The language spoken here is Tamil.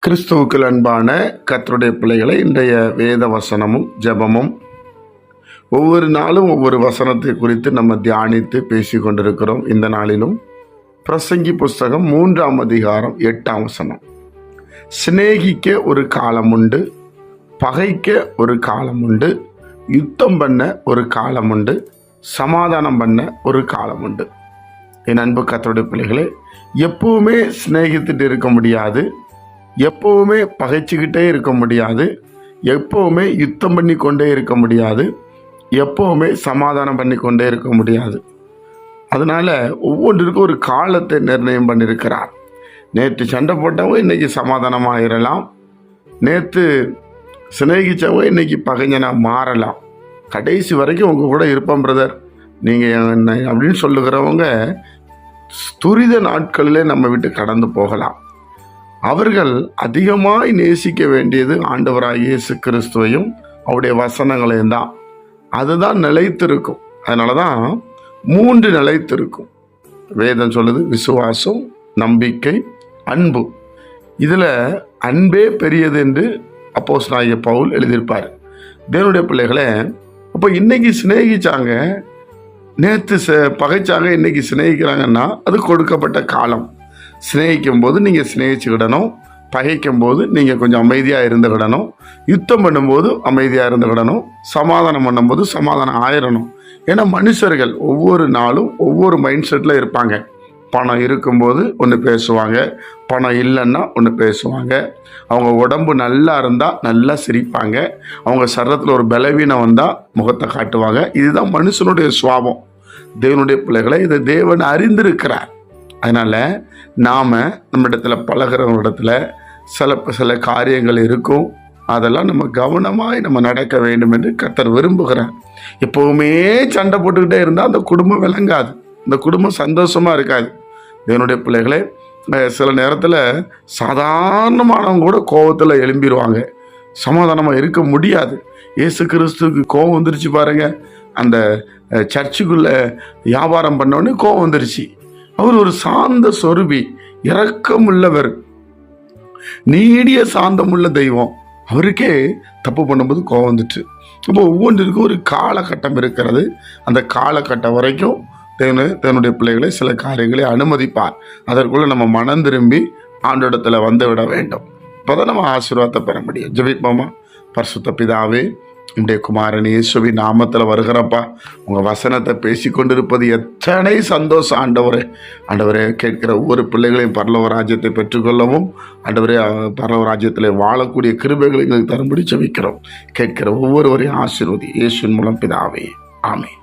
கிறிஸ்துவுக்குள் அன்பான கர்த்தருடைய பிள்ளைகளை, இன்றைய வேத வசனமும் ஜெபமும் ஒவ்வொரு நாளும் ஒவ்வொரு வசனத்தை குறித்து நம்ம தியானித்து பேசி கொண்டிருக்கிறோம். இந்த நாளிலும் பிரசங்கி புஸ்தகம் 3ஆம் அதிகாரம் 8ஆம் வசனம். சிநேகிக்க ஒரு காலம் உண்டு, பகைக்க ஒரு காலம் உண்டு, யுத்தம் பண்ண ஒரு காலம் உண்டு, சமாதானம் பண்ண ஒரு காலம் உண்டு. என் அன்பு கர்த்தருடைய பிள்ளைகளே, எப்பவுமே சிநேகித்துட்டு இருக்க முடியாது, எப்போவுமே பகைச்சிக்கிட்டே இருக்க முடியாது, எப்போவுமே யுத்தம் பண்ணி கொண்டே இருக்க முடியாது, எப்போவுமே சமாதானம் பண்ணி கொண்டே இருக்க முடியாது. அதனால் ஒவ்வொன்றிற்கும் ஒரு காலத்தை நிர்ணயம் பண்ணியிருக்கிறார். நேற்று சண்டை போட்டவங்க இன்றைக்கி சமாதானமாகிடலாம், நேற்று சிநேகித்தவங்க இன்றைக்கி பகைஞனாக மாறலாம். கடைசி வரைக்கும் உங்கள் கூட இருப்போம் பிரதர், நீங்கள் என்ன அப்படின்னு சொல்லுகிறவங்க துரித நாட்களிலே நம்ம விட்டு கடந்து போகலாம். அவர்கள் அதிகமாய் நேசிக்க வேண்டியது ஆண்டவராகிய இயேசு கிறிஸ்துவையும் அவருடைய வசனங்களையும் தான். அதுதான் நிலைத்திருக்கும். அதனால தான் 3 நிலைத்திருக்கும். வேதம் சொல்லுது, விசுவாசம், நம்பிக்கை, அன்பு. இதில் அன்பே பெரியது என்று அப்போஸ்தலனாகிய பவுல் எழுதியிருப்பார். தேவனுடைய பிள்ளைகளே, அப்போ இன்னைக்கு சிநேகிச்சாங்க, நேற்று பகைச்சாங்க, இன்னைக்கு சிநேகிக்கிறாங்கன்னா அது கொடுக்கப்பட்ட காலம். சிநேகிக்கும் போது நீங்கள் சிநேகிச்சுக்கிடணும், பகைக்கும் போது நீங்கள் கொஞ்சம் அமைதியாக இருந்துக்கிடணும், யுத்தம் பண்ணும்போது அமைதியாக இருந்துக்கிடணும், சமாதானம் பண்ணும்போது சமாதானம் ஆயிடணும். ஏன்னா மனுஷர்கள் ஒவ்வொரு நாளும் ஒவ்வொரு மைண்ட் செட்டில் இருப்பாங்க. பணம் இருக்கும்போது ஒன்று பேசுவாங்க, பணம் இல்லைன்னா ஒன்று பேசுவாங்க. அவங்க உடம்பு நல்லா இருந்தால் நல்லா சிரிப்பாங்க, அவங்க சரீரத்தில் ஒரு பலவீனம் வந்தால் முகத்தை காட்டுவாங்க. இதுதான் மனுஷனுடைய சுவாபம். தேவனுடைய பிள்ளைகளை இதை தேவன் அறிந்திருக்கிறார். அதனால் நாம் நம்ம இடத்துல பழகிறவங்களிடத்துல சில காரியங்கள் இருக்கும், அதெல்லாம் நம்ம கவனமாய் நம்ம நடக்க வேண்டும் என்று கர்த்தர் விரும்புகிறார். எப்போவுமே சண்டை போட்டுக்கிட்டே இருந்தால் அந்த குடும்பம் விளங்காது, இந்த குடும்பம் சந்தோஷமாக இருக்காது. என்னுடைய பிள்ளைகளே, சில நேரத்தில் சாதாரணமானவங்க கூட கோபத்தில் எழும்பிடுவாங்க, சமாதானமாக இருக்க முடியாது. இயேசு கிறிஸ்துவுக்கு கோபம் வந்துருச்சு பாருங்க. அந்த சர்ச்சுக்குள்ளே வியாபாரம் பண்ணோன்னே கோபம் வந்துருச்சு. அவர் ஒரு சாந்த சொருபி, இரக்கமுள்ளவர், நீடிய சாந்தமுள்ள தெய்வம். அவருக்கே தப்பு பண்ணும்போது கோபம் வந்துட்டு. அப்போ ஒவ்வொன்றிற்கும் ஒரு காலகட்டம் இருக்கிறது. அந்த காலகட்டம் வரைக்கும் தேவனுடைய பிள்ளைகளை சில காரியங்களை அனுமதிப்பார். அதற்குள்ளே நம்ம மனம் திரும்பி ஆண்டோடத்தில் வந்து விட வேண்டும். அப்போதான் நம்ம ஆசீர்வாதத்தை பெற முடியும். ஜெபிப்போமா. பரிசுத்த பிதாவே, உடைய குமாரன் இயேசுவின் நாமத்தில் வருகிறப்பா, உங்கள் வசனத்தை பேசி கொண்டிருப்பது எத்தனை சந்தோஷம் ஆண்டவரே. கேட்கிற ஒவ்வொரு பிள்ளைகளையும் பரலோக ராஜ்யத்தை பெற்றுக்கொள்ளவும், ஆண்டவரே, பரலோக ராஜ்யத்தில் வாழக்கூடிய கிருபைகளை எங்களுக்கு தரும்படி ஜெபிக்கிறோம். கேட்கிற ஒவ்வொருவரையும் ஆசீர்வதி, இயேசுவின் மூலம் பிதாவே, ஆமென்.